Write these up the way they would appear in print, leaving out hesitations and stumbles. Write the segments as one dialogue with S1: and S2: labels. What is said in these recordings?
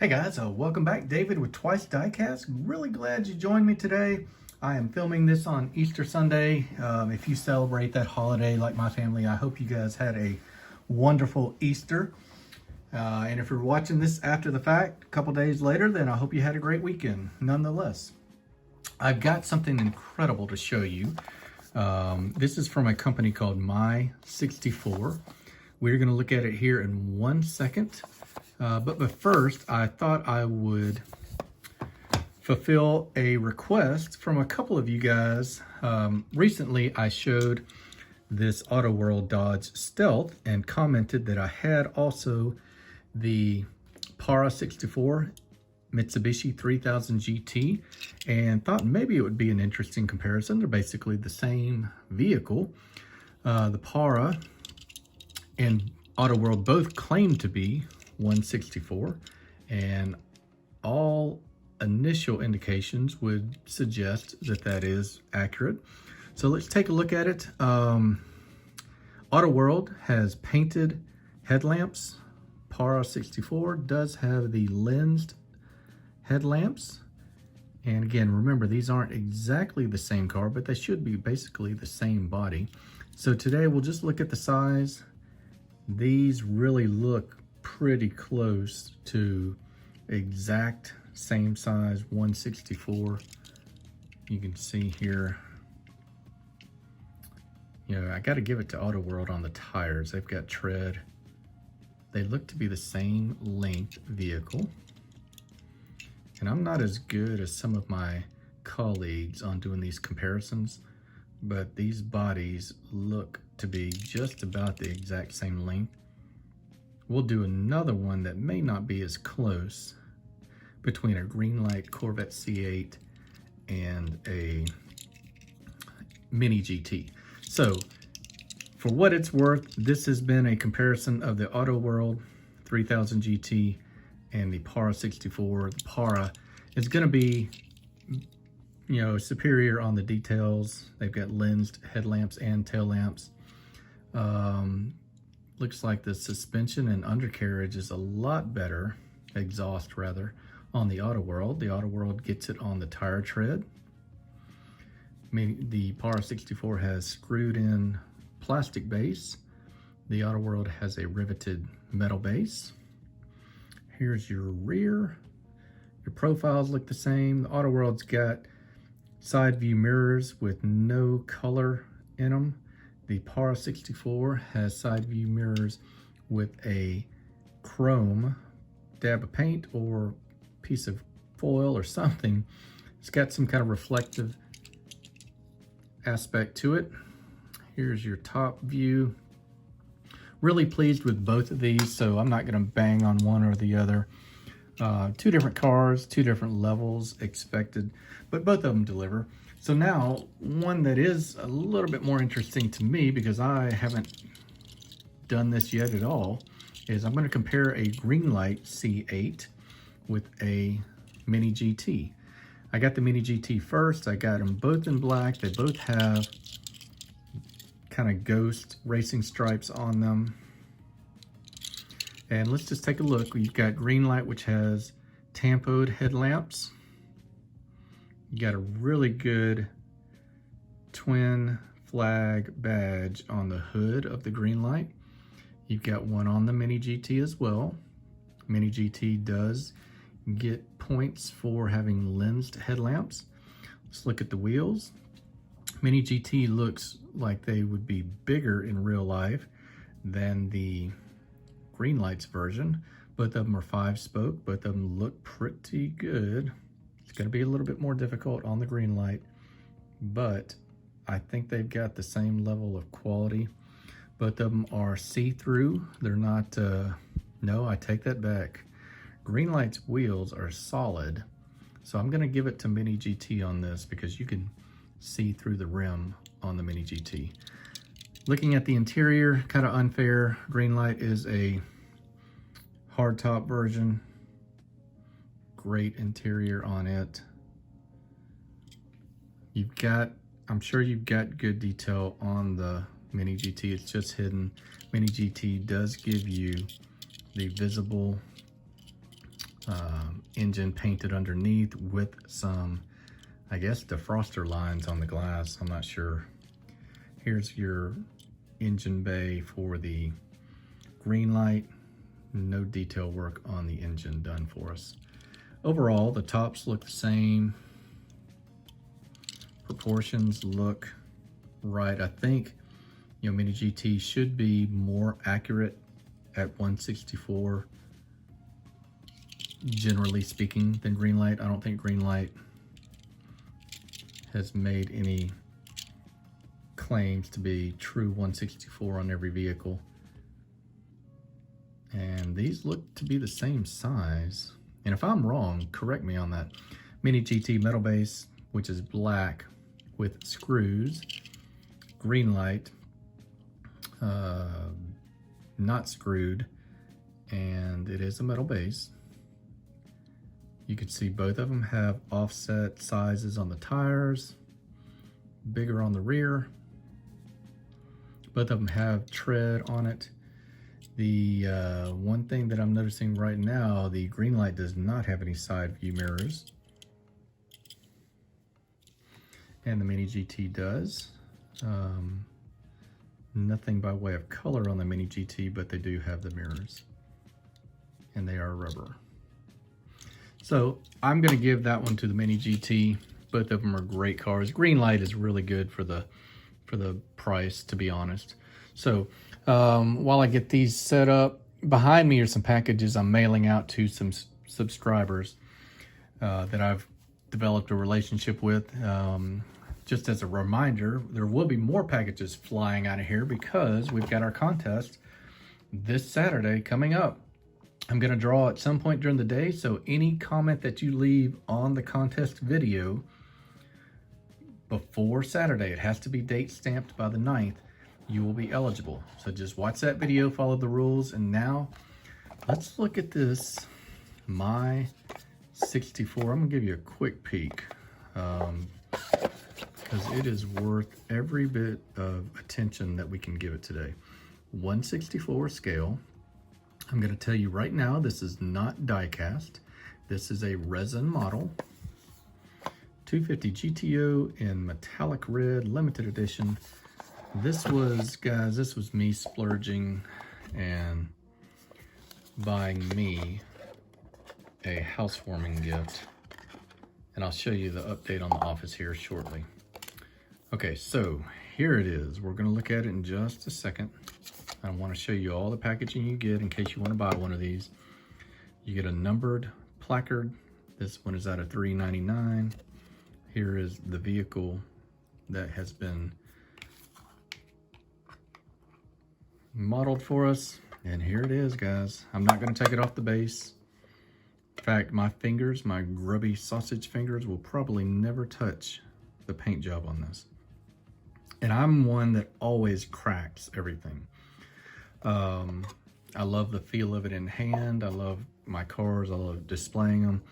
S1: Hey guys, welcome back. David with TWYCE Diecast. Really glad you joined me today. I am filming this on Easter Sunday. If you celebrate that holiday like my family, I hope you guys had a wonderful Easter. And if you're watching this after the fact, a couple days later, then I hope you had a great weekend nonetheless. I've got something incredible to show you. This is from a company called My64. We're going to look at it here in 1 second. But first, I thought I would fulfill a request from a couple of you guys. Recently, I showed this AutoWorld Dodge Stealth and commented that I had also the Para64 Mitsubishi 3000 GT and thought maybe it would be an interesting comparison. They're basically the same vehicle. The Para and AutoWorld both claim to be 164, and all initial indications would suggest that that is accurate. So let's take a look at it. AutoWorld has painted headlamps. Para 64 does have the lensed headlamps. And again, remember, these aren't exactly the same car, but they should be basically the same body. So today we'll just look at the size. These really look pretty close to exact same size 164. You can see here, I got to give it to AutoWorld on the tires. They've got tread. They look to be the same length vehicle. And I'm not as good as some of my colleagues on doing these comparisons, but these bodies look to be just about the exact same length. We'll do another one that may not be as close between a Greenlight Corvette C8 and a MiniGT. So for what it's worth, this has been a comparison of the AutoWorld 3000 GT and the Para 64. The Para is going to be, superior on the details. They've got lensed headlamps and tail lamps. Looks like the suspension and undercarriage is a lot better, exhaust rather, on the AutoWorld. The AutoWorld gets it on the tire tread. The Para 64 has screwed in plastic base. The AutoWorld has a riveted metal base. Here's your rear. Your profiles look the same. The AutoWorld's got side view mirrors with no color in them. The Para 64 has side view mirrors with a chrome dab of paint or piece of foil or something. It's got some kind of reflective aspect to it. Here's your top view. Really pleased with both of these, so I'm not going to bang on one or the other. Two different cars, two different levels expected, but both of them deliver. So now, one that is a little bit more interesting to me, because I haven't done this yet at all, is I'm going to compare a Greenlight C8 with a MiniGT. I got the MiniGT first. I got them both in black. They both have kind of ghost racing stripes on them. And let's just take a look. We've got Greenlight, which has tampoed headlamps. You got a really good twin flag badge on the hood of the Greenlight. You've got one on the MiniGT as well. MiniGT does get points for having lensed headlamps. Let's look at the wheels. MiniGT looks like they would be bigger in real life than the Greenlight's version. Both of them are 5-spoke. Both of them look pretty good. It's going to be a little bit more difficult on the Greenlight, but I think they've got the same level of quality. Both of them are see-through. They're not, no, I take that back. Greenlight's wheels are solid, so I'm going to give it to MiniGT on this because you can see through the rim on the MiniGT. Looking at the interior, kind of unfair. Greenlight is a hardtop version. Great interior on it. You've got, I'm sure you've got good detail on the MiniGT. It's just hidden. MiniGT does give you the visible engine painted underneath with some, I guess, defroster lines on the glass. I'm not sure. Here's your engine bay for the Greenlight. No detail work on the engine done for us. Overall, the tops look the same. Proportions look right. I think, you know, MiniGT should be more accurate at 1/64, generally speaking, than Greenlight. I don't think Greenlight has made any claims to be true 1/64 on every vehicle. And these look to be the same size. And if I'm wrong, correct me on that. MiniGT metal base, which is black with screws. Greenlight, not screwed, and it is a metal base. You can see both of them have offset sizes on the tires, bigger on the rear. Both of them have tread on it. The one thing that I'm noticing right now, the Greenlight does not have any side view mirrors. And the MiniGT does. Nothing by way of color on the MiniGT, but they do have the mirrors. And they are rubber. So I'm going to give that one to the MiniGT. Both of them are great cars. Greenlight is really good for the price, to be honest. So while I get these set up, behind me are some packages I'm mailing out to some subscribers that I've developed a relationship with. Just as a reminder, there will be more packages flying out of here because we've got our contest this Saturday coming up. I'm going to draw at some point during the day, so any comment that you leave on the contest video before Saturday, it has to be date stamped by the 9th, you will be eligible. So just watch that video, follow the rules, and now let's look at this My64. I'm going to give you a quick peek because it is worth every bit of attention that we can give it today. 1/64 scale. I'm going to tell you right now, this is not die-cast. This is a resin model. 250 GTO in metallic red, limited edition. This was, guys, this was me splurging and buying me a housewarming gift. And I'll show you the update on the office here shortly. Okay, so here it is. We're gonna look at it in just a second. I wanna show you all the packaging you get in case you wanna buy one of these. You get a numbered placard. This one is out of $3.99. Here is the vehicle that has been modeled for us. And here it is, guys. I'm not gonna take it off the base. In fact, my fingers, my grubby sausage fingers, will probably never touch the paint job on this. And I'm one that always cracks everything. I love the feel of it in hand. I love my cars. I love displaying them.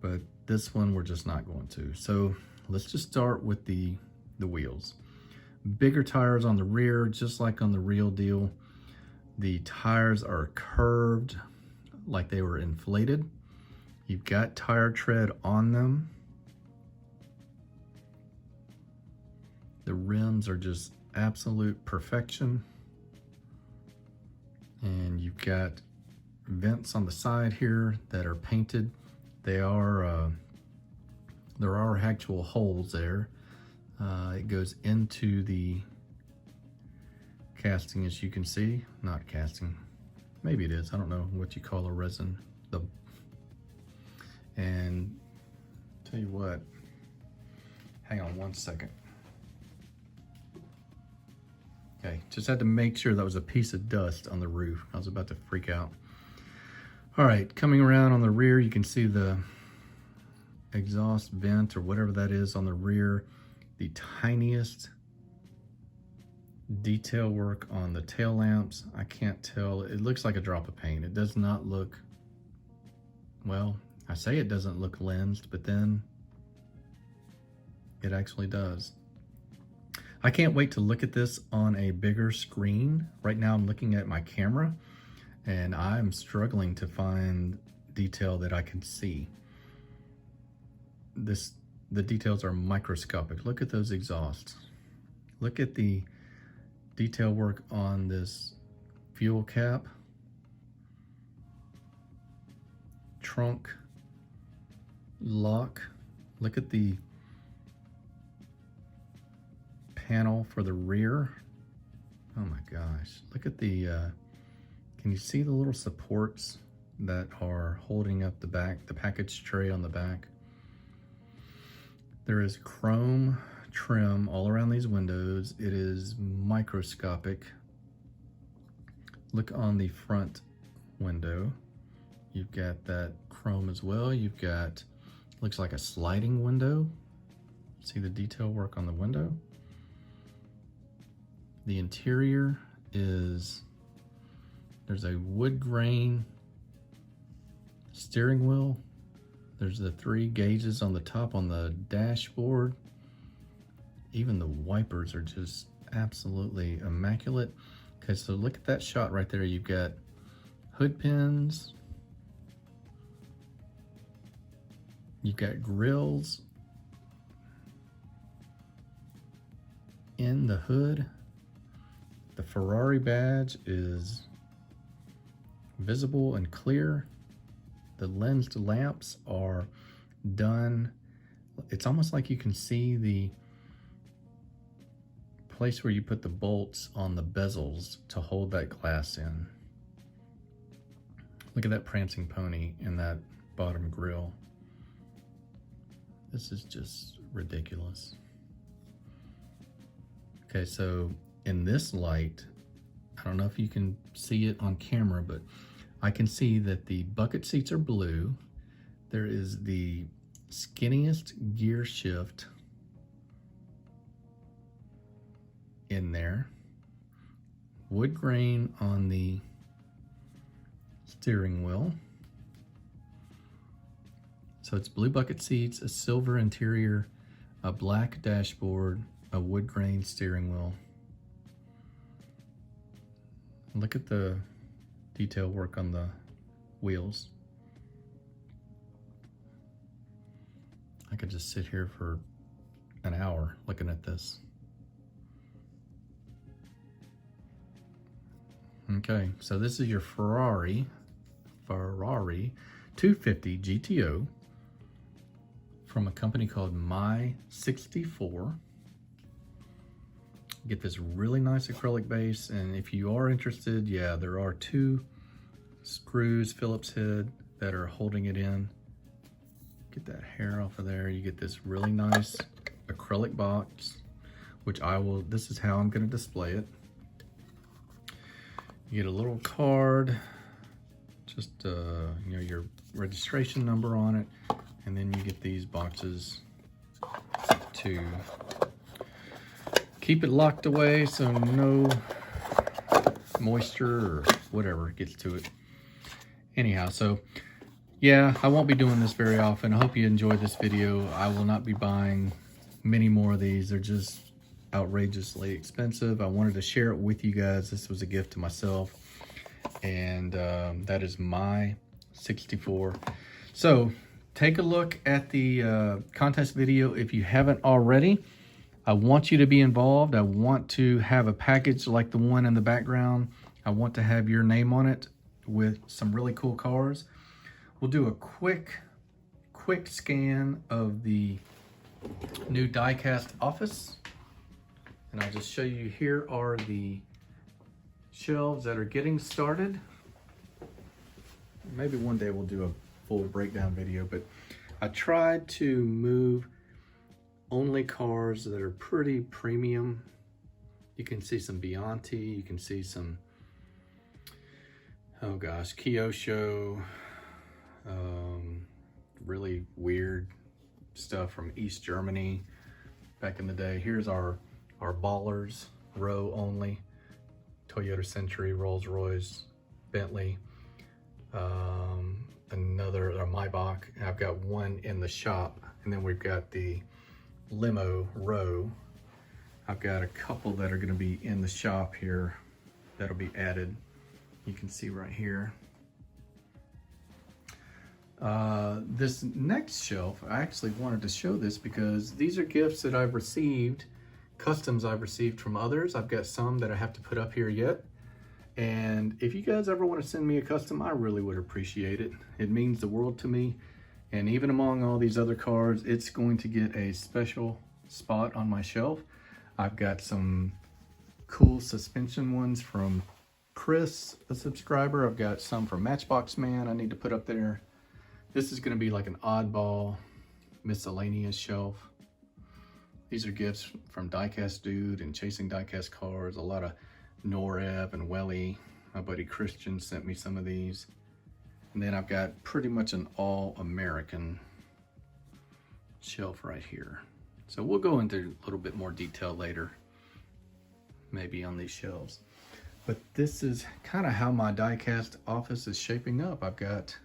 S1: But this one, we're just not going to. So let's just start with the wheels. Bigger tires on the rear, just like on the real deal. The tires are curved like they were inflated. You've got tire tread on them. The rims are just absolute perfection. And you've got vents on the side here that are painted. There are actual holes there. It goes into the casting, as you can see. Not casting. Maybe it is. I don't know what you call a resin. And tell you what, hang on one second. Okay, just had to make sure that was a piece of dust on the roof. I was about to freak out. All right, coming around on the rear, you can see the exhaust vent or whatever that is on the rear. The tiniest detail work on the tail lamps. I can't tell. It looks like a drop of paint. It does not look, well, I say it doesn't look lensed, but then it actually does. I can't wait to look at this on a bigger screen. Right now I'm looking at my camera and I'm struggling to find detail that I can see. The details are microscopic. Look at those exhausts. Look at the detail work on this fuel cap, trunk, lock. Look at the panel for the rear. Oh my gosh. Look at the, can you see the little supports that are holding up the back, the package tray on the back? There is chrome trim all around these windows. It is microscopic. Look on the front window. You've got that chrome as well. You've got, looks like a sliding window. See the detail work on the window? The interior is, there's a wood grain steering wheel. There's the 3 gauges on the top on the dashboard. Even the wipers are just absolutely immaculate. Okay, so look at that shot right there. You've got hood pins. You've got grills in the hood. The Ferrari badge is visible and clear. The lensed lamps are done. It's almost like you can see the place where you put the bolts on the bezels to hold that glass in. Look at that prancing pony in that bottom grille. This is just ridiculous. Okay, so in this light, I don't know if you can see it on camera, but I can see that the bucket seats are blue. There is the skinniest gear shift in there. Wood grain on the steering wheel. So it's blue bucket seats, a silver interior, a black dashboard, a wood grain steering wheel. Look at the detail work on the wheels. I could just sit here for an hour looking at this. Okay, so this is your Ferrari 250 GTO from a company called My64. Get this really nice acrylic base, and if you are interested, yeah, there are 2 screws, Phillips head, that are holding it in. Get that hair off of there. You get this really nice acrylic box, which this is how I'm gonna display it. You get a little card, just you know, your registration number on it, and then you get these boxes to keep it locked away so no moisture or whatever gets to it. Anyhow, so yeah, I won't be doing this very often. I hope you enjoyed this video. I will not be buying many more of these. They're just outrageously expensive. I wanted to share it with you guys. This was a gift to myself, and that is My64. So take a look at the contest video if you haven't already. I want you to be involved. I want to have a package like the one in the background. I want to have your name on it with some really cool cars. We'll do a quick scan of the new Diecast office. And I'll just show you, here are the shelves that are getting started. Maybe one day we'll do a full breakdown video, but I tried to move only cars that are pretty premium. You can see some Bianchi, you can see some, oh gosh, Kyosho, really weird stuff from East Germany back in the day. Here's our ballers row only. Toyota Century, Rolls-Royce, Bentley, another Maybach. And I've got one in the shop, and then we've got the limo row. I've got a couple that are going to be in the shop here that'll be added. You can see right here. This next shelf, I actually wanted to show this because these are gifts that I've received, customs I've received from others. I've got some that I have to put up here yet. And if you guys ever want to send me a custom, I really would appreciate it. It means the world to me. And even among all these other cars, it's going to get a special spot on my shelf. I've got some cool suspension ones from Chris, a subscriber. I've got some from Matchbox Man I need to put up there. This is going to be like an oddball miscellaneous shelf. These are gifts from Diecast Dude and Chasing Diecast Cars. A lot of Norev and Welly. My buddy Christian sent me some of these. And then I've got pretty much an all-American shelf right here. So we'll go into a little bit more detail later, maybe on these shelves. But this is kind of how my Diecast office is shaping up. I've got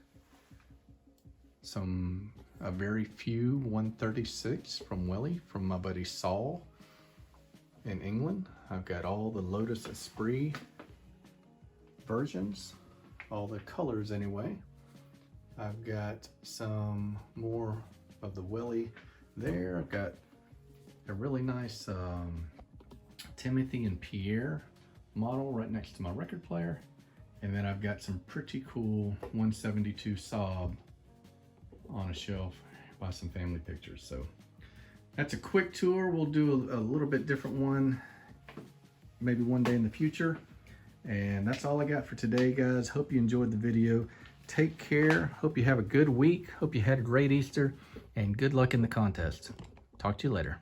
S1: a very few 136 from Welly, from my buddy Saul in England. I've got all the Lotus Esprit versions, all the colors anyway. I've got some more of the Welly there. I've got a really nice Timothy and Pierre model right next to my record player. And then I've got some pretty cool 172 Saab on a shelf by some family pictures. So that's a quick tour. We'll do a little bit different one maybe one day in the future. And that's all I got for today, guys. Hope you enjoyed the video. Take care. Hope you have a good week. Hope you had a great Easter, and good luck in the contest. Talk to you later.